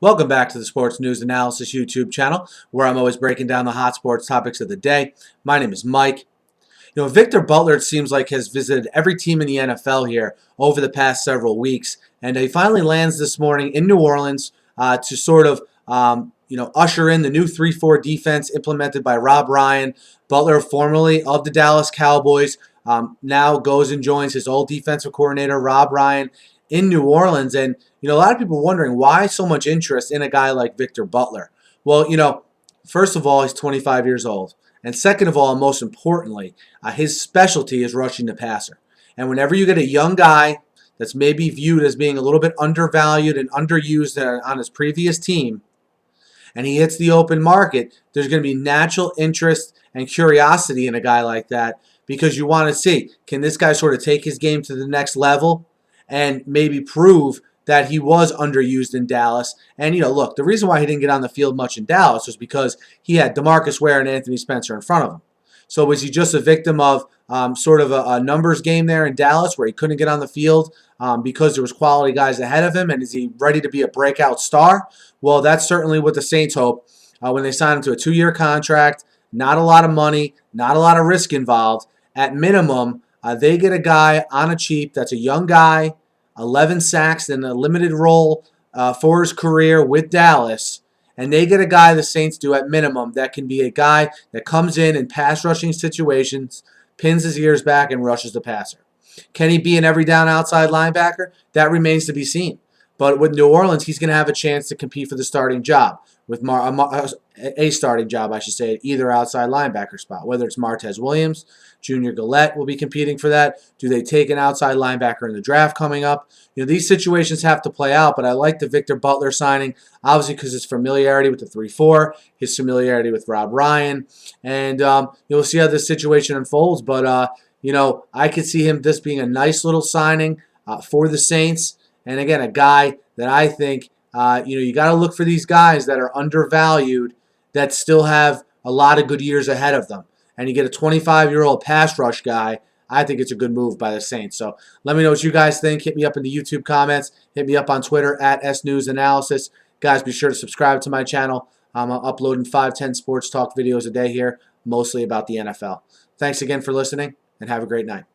Welcome back to the Sports News Analysis YouTube channel, where I'm always breaking down the hot sports topics of the day. My name is Mike. Victor Butler, it seems like, has visited every team in the NFL here over the past several weeks, and he finally lands this morning in New Orleans to sort of usher in the new 3-4 defense implemented by Rob Ryan. Butler, formerly of the Dallas Cowboys, now goes and joins his old defensive coordinator, Rob Ryan, in New Orleans. And, a lot of people wondering why so much interest in a guy like Victor Butler. Well, first of all, he's 25 years old. And second of all, and most importantly, his specialty is rushing the passer. And whenever you get a young guy that's maybe viewed as being a little bit undervalued and underused on his previous team, and he hits the open market, there's going to be natural interest and curiosity in a guy like that, because you want to see, can this guy sort of take his game to the next level and maybe prove that he was underused in Dallas. And, look, the reason why he didn't get on the field much in Dallas was because he had DeMarcus Ware and Anthony Spencer in front of him. So was he just a victim of sort of a numbers game there in Dallas where he couldn't get on the field because there was quality guys ahead of him? And is he ready to be a breakout star? Well, that's certainly what the Saints hope when they sign him to a 2-year contract. Not a lot of money, not a lot of risk involved. At minimum, they get a guy on a cheap that's a young guy, 11 sacks in a limited role for his career with Dallas, and they get a guy, the Saints do at minimum, that can be a guy that comes in pass rushing situations, pins his ears back, and rushes the passer. Can he be an every down outside linebacker? That remains to be seen. But with New Orleans, he's going to have a chance to compete for the starting job, with a starting job, I should say, at either outside linebacker spot, whether it's Martez Williams, Junior Gillette will be competing for that. Do they take an outside linebacker in the draft coming up? These situations have to play out, but I like the Victor Butler signing, obviously because his familiarity with the 3-4, his familiarity with Rob Ryan, and we'll see how this situation unfolds. But, I could see him this being a nice little signing for the Saints. And again, a guy that I think, you got to look for these guys that are undervalued that still have a lot of good years ahead of them. And you get a 25-year-old pass rush guy, I think it's a good move by the Saints. So let me know what you guys think. Hit me up in the YouTube comments. Hit me up on Twitter at SNewsAnalysis. Guys, be sure to subscribe to my channel. I'm uploading 5-10 sports talk videos a day here, mostly about the NFL. Thanks again for listening, and have a great night.